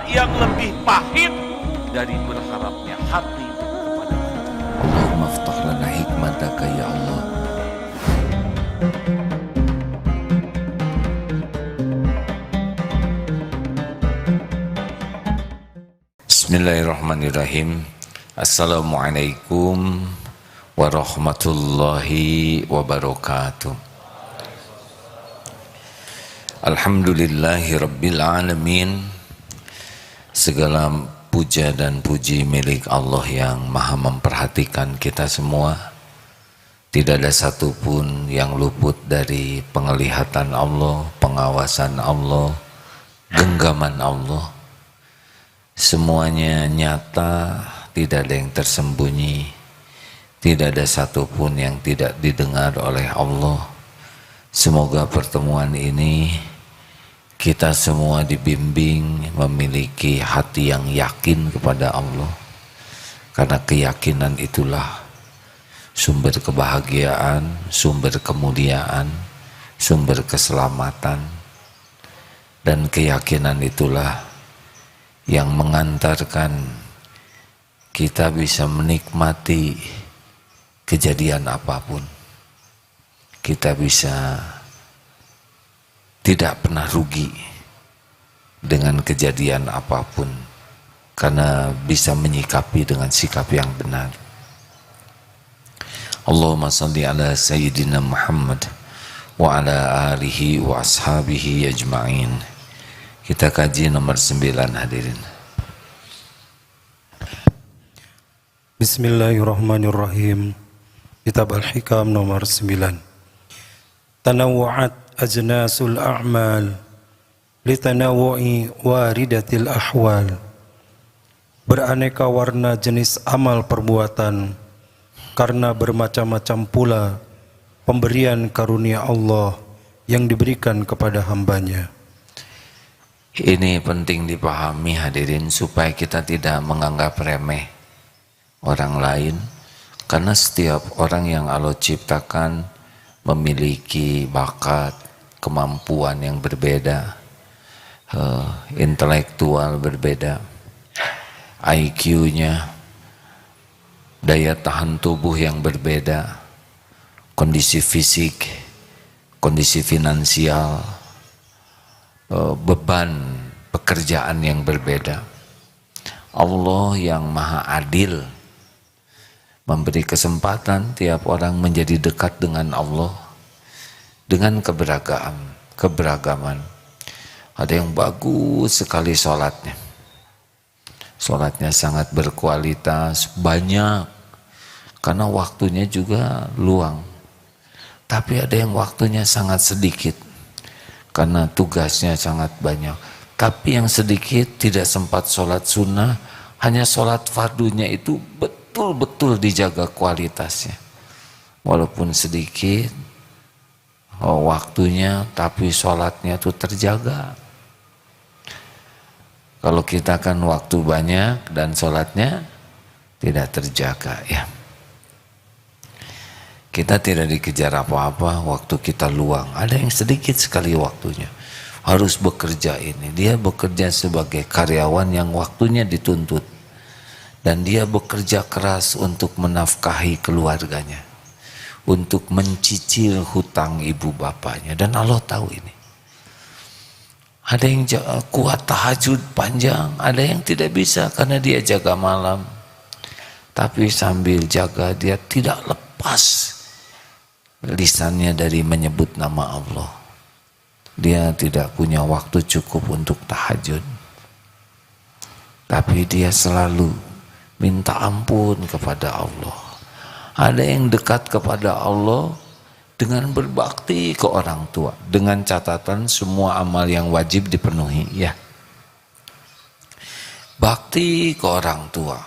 yang lebih pahit dari berharapnya hati kepada kita. Allahumma aftah lana hikmataka ya Allah. Bismillahirrahmanirrahim. Assalamualaikum warahmatullahi wabarakatuh. Alhamdulillahi rabbil alamin. Segala puja dan puji milik Allah yang maha memperhatikan kita semua. Tidak ada satupun yang luput dari penglihatan Allah, pengawasan Allah, genggaman Allah. Semuanya nyata, tidak ada yang tersembunyi, tidak ada satupun yang tidak didengar oleh Allah. Semoga pertemuan ini kita semua dibimbing memiliki hati yang yakin kepada Allah, karena keyakinan itulah sumber kebahagiaan, sumber kemuliaan, sumber keselamatan, dan keyakinan itulah yang mengantarkan kita bisa menikmati kejadian apapun. Kita bisa tidak pernah rugi dengan kejadian apapun, karena bisa menyikapi dengan sikap yang benar. Allahumma salli ala Sayyidina Muhammad wa ala alihi wa ashabihi ajma'in. Kita kaji nomor 9, hadirin. Bismillahirrahmanirrahim. Kitab Al-Hikam nomor 9. Tanawwa'at ajnasul a'mal litanawwu'i waridatil ahwal. Beraneka warna jenis amal perbuatan karena bermacam-macam pula pemberian karunia Allah yang diberikan kepada hambanya. Ini penting dipahami, hadirin, supaya kita tidak menganggap remeh orang lain, karena setiap orang yang Allah ciptakan memiliki bakat, kemampuan yang berbeda, intelektual berbeda, IQ-nya, daya tahan tubuh yang berbeda, kondisi fisik, kondisi finansial, beban pekerjaan yang berbeda. Allah yang maha adil memberi kesempatan tiap orang menjadi dekat dengan Allah dengan keberagaman. Ada yang bagus sekali sholatnya, sholatnya sangat berkualitas, banyak, karena waktunya juga luang. Tapi ada yang waktunya sangat sedikit, karena tugasnya sangat banyak. Tapi yang sedikit tidak sempat sholat sunnah, hanya sholat fardunya itu betul-betul dijaga kualitasnya. Walaupun sedikit waktunya, tapi sholatnya itu terjaga. Kalau kita kan waktu banyak dan sholatnya tidak terjaga, ya. Kita tidak dikejar apa-apa, waktu kita luang. Ada yang sedikit sekali waktunya, harus bekerja ini. Dia bekerja sebagai karyawan yang waktunya dituntut. Dan dia bekerja keras untuk menafkahi keluarganya, untuk mencicil hutang ibu bapaknya. Dan Allah tahu ini. Ada yang kuat tahajud panjang, ada yang tidak bisa karena dia jaga malam. Tapi sambil jaga dia tidak lepas lisannya dari menyebut nama Allah. Dia tidak punya waktu cukup untuk tahajud, tapi dia selalu minta ampun kepada Allah. Ada yang dekat kepada Allah dengan berbakti ke orang tua, dengan catatan semua amal yang wajib dipenuhi, ya. Bakti ke orang tua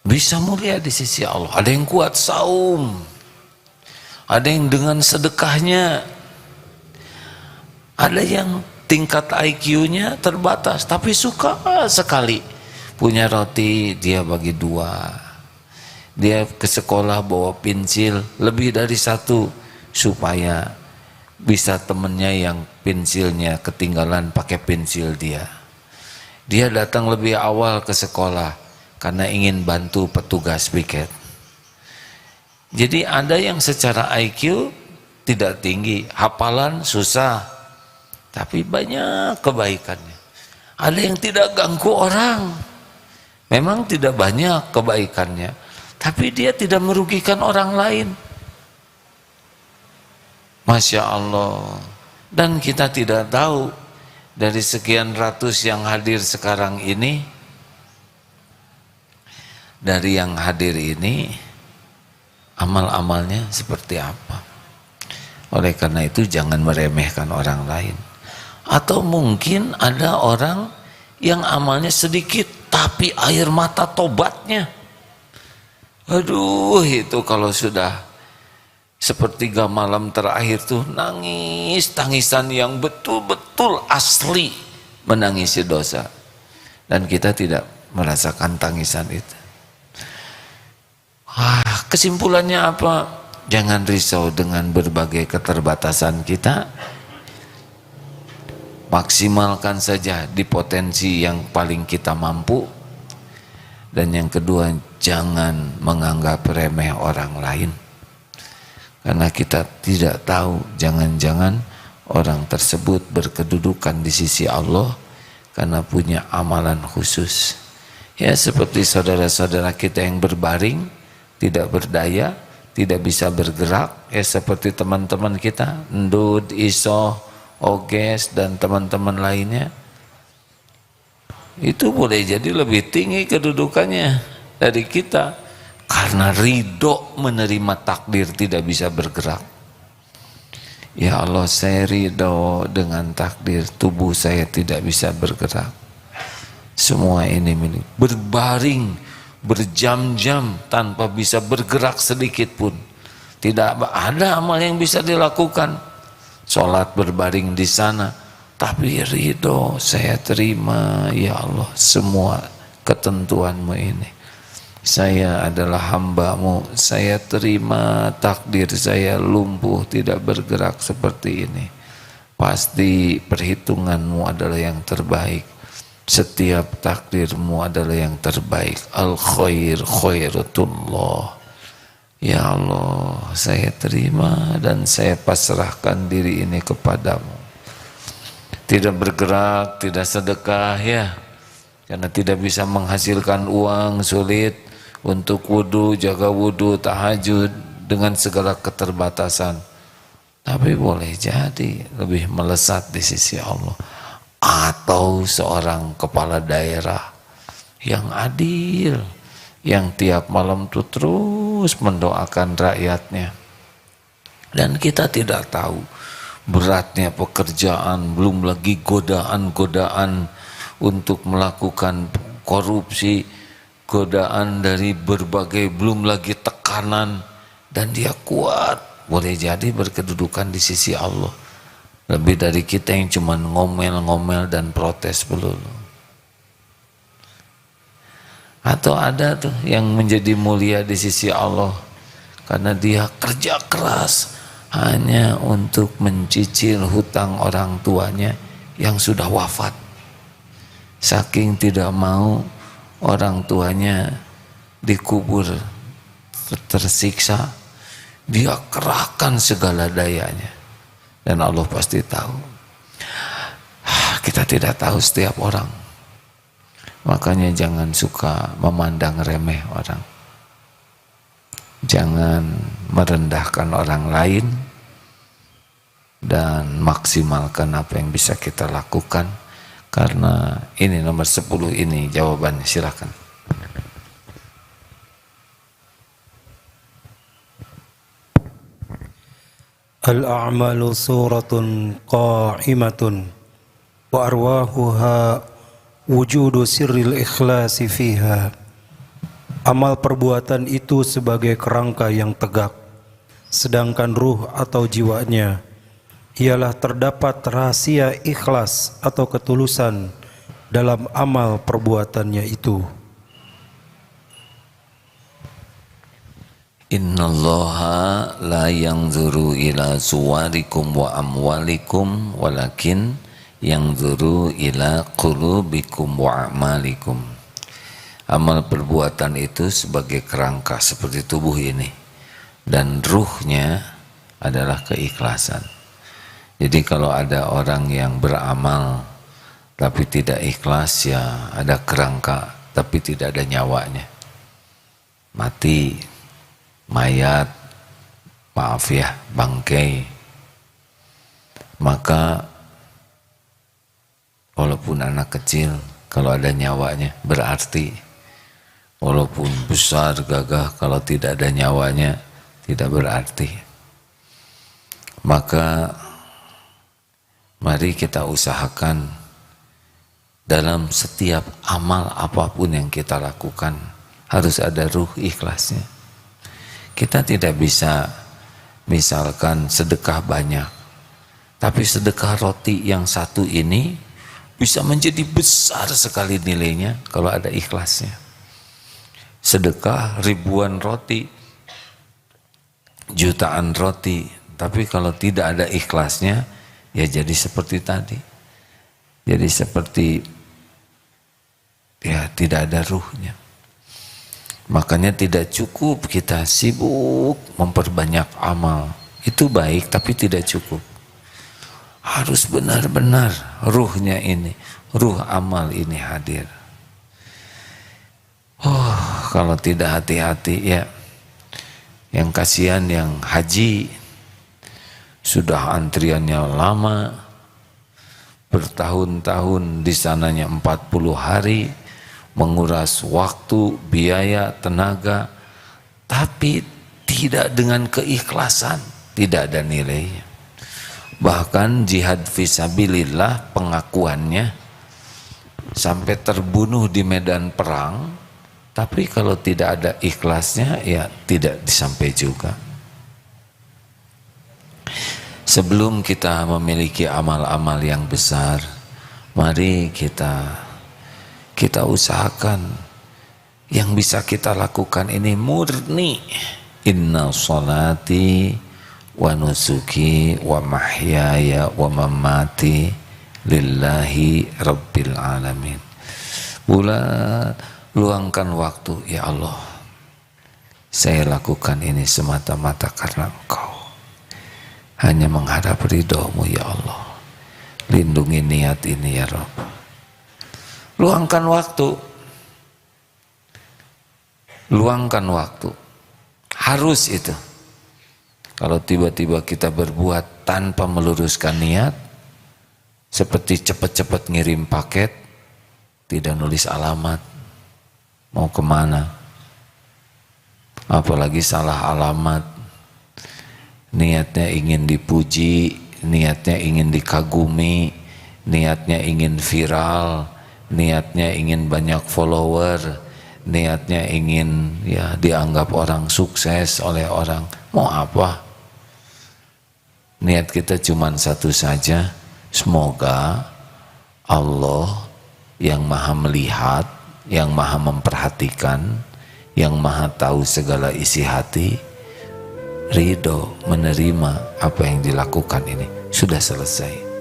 bisa mulia di sisi Allah. Ada yang kuat saum, ada yang dengan sedekahnya, ada yang tingkat IQ-nya terbatas tapi suka sekali punya roti, dia bagi 2. Dia ke sekolah bawa pensil lebih dari 1 supaya bisa temennya yang pensilnya ketinggalan pakai pensil dia. Dia datang lebih awal ke sekolah karena ingin bantu petugas piket. Jadi ada yang secara IQ tidak tinggi, hafalan susah, tapi banyak kebaikannya. Ada yang tidak ganggu orang, memang tidak banyak kebaikannya, tapi dia tidak merugikan orang lain. Masya Allah. Dan kita tidak tahu dari sekian ratus yang hadir sekarang ini, dari yang hadir ini amal-amalnya seperti apa. Oleh karena itu jangan meremehkan orang lain. Atau mungkin ada orang yang amalnya sedikit tapi air mata tobatnya, aduh, itu kalau sudah sepertiga malam terakhir tuh nangis tangisan yang betul-betul asli menangisi dosa, dan kita tidak merasakan tangisan itu. Kesimpulannya apa? Jangan risau dengan berbagai keterbatasan kita, maksimalkan saja di potensi yang paling kita mampu. Dan yang kedua, jangan menganggap remeh orang lain, karena kita tidak tahu, jangan-jangan orang tersebut berkedudukan di sisi Allah karena punya amalan khusus. Ya, seperti saudara-saudara kita yang berbaring, tidak berdaya, tidak bisa bergerak, ya seperti teman-teman kita, Ndud, Iso, Oges, dan teman-teman lainnya. Itu boleh jadi lebih tinggi kedudukannya dari kita, karena ridho menerima takdir tidak bisa bergerak. Ya Allah, saya ridho dengan takdir tubuh saya tidak bisa bergerak. Semua ini milik. Berbaring berjam-jam tanpa bisa bergerak sedikit pun. Tidak ada amal yang bisa dilakukan. Sholat berbaring di sana, tapi ridho, saya terima ya Allah semua ketentuan-Mu ini. Saya adalah hamba-Mu, saya terima takdir saya lumpuh tidak bergerak seperti ini. Pasti perhitungan-Mu adalah yang terbaik. Setiap takdir-Mu adalah yang terbaik. Al-khair khairatullah. Ya Allah, saya terima dan saya pasrahkan diri ini kepadamu. Tidak bergerak, tidak sedekah ya, karena tidak bisa menghasilkan uang, sulit untuk wudu, jaga wudu, tahajud dengan segala keterbatasan. Tapi boleh jadi lebih melesat di sisi Allah. Atau seorang kepala daerah yang adil, yang tiap malam tuh terus mendoakan rakyatnya. Dan kita tidak tahu beratnya pekerjaan, belum lagi godaan-godaan untuk melakukan korupsi, godaan dari berbagai, belum lagi tekanan, dan dia kuat, boleh jadi berkedudukan di sisi Allah lebih dari kita yang cuma ngomel-ngomel dan protes melulu. Atau ada tuh yang menjadi mulia di sisi Allah karena dia kerja keras hanya untuk mencicil hutang orang tuanya yang sudah wafat. Saking tidak mau orang tuanya dikubur tersiksa, dia kerahkan segala dayanya. Dan Allah pasti tahu. Kita tidak tahu setiap orang. Makanya jangan suka memandang remeh orang. Jangan merendahkan orang lain, dan maksimalkan apa yang bisa kita lakukan. Karena ini nomor 10 ini jawabannya, silakan. Al-a'malu suratun qa'imatun wa arwahuha wujudu sirril ikhlasi fiha. Amal perbuatan itu sebagai kerangka yang tegak, sedangkan ruh atau jiwanya ialah terdapat rahasia ikhlas atau ketulusan dalam amal perbuatannya itu. Innallaha la yanzuru ila suwarikum wa amwalikum walakin yanzuru ila qulubikum wa a'malikum. Amal perbuatan itu sebagai kerangka seperti tubuh ini, dan ruhnya adalah keikhlasan. Jadi kalau ada orang yang beramal tapi tidak ikhlas, ya ada kerangka tapi tidak ada nyawanya, mati, mayat, maaf ya, bangkai. Maka walaupun anak kecil, kalau ada nyawanya berarti. Walaupun besar, gagah, kalau tidak ada nyawanya tidak berarti. Maka mari kita usahakan dalam setiap amal apapun yang kita lakukan harus ada ruh ikhlasnya. Kita tidak bisa misalkan sedekah banyak, tapi sedekah roti yang satu ini bisa menjadi besar sekali nilainya kalau ada ikhlasnya. Sedekah ribuan roti, jutaan roti, tapi kalau tidak ada ikhlasnya, ya jadi seperti tadi. Jadi seperti ya tidak ada ruhnya. Makanya tidak cukup kita sibuk memperbanyak amal. Itu baik tapi tidak cukup. Harus benar-benar ruhnya ini, ruh amal ini hadir. Oh, kalau tidak hati-hati ya, yang kasihan yang haji sudah antriannya lama, bertahun-tahun di sananya 40 hari, menguras waktu, biaya, tenaga, tapi tidak dengan keikhlasan, tidak ada nilainya. Bahkan jihad fisabilillah pengakuannya sampai terbunuh di medan perang, tapi kalau tidak ada ikhlasnya ya tidak disampai juga. Sebelum kita memiliki amal-amal yang besar, mari kita usahakan yang bisa kita lakukan ini murni. Inna sholati wa nusuki wa mahyaya wa mamati lillahi rabbil alamin. Luangkan waktu, ya Allah, saya lakukan ini semata-mata karena Engkau, hanya mengharap ridho-Mu ya Allah. Lindungi niat ini ya Rabb. Luangkan waktu, harus itu. Kalau tiba-tiba kita berbuat tanpa meluruskan niat, seperti cepat-cepat ngirim paket, tidak nulis alamat, mau kemana, apalagi salah alamat, niatnya ingin dipuji, niatnya ingin dikagumi, niatnya ingin viral, niatnya ingin banyak follower, niatnya ingin ya dianggap orang sukses oleh orang. Mau apa? Niat kita cuma satu saja, semoga Allah yang maha melihat, yang maha memperhatikan, yang maha tahu segala isi hati, ridho menerima apa yang dilakukan ini. Sudah selesai.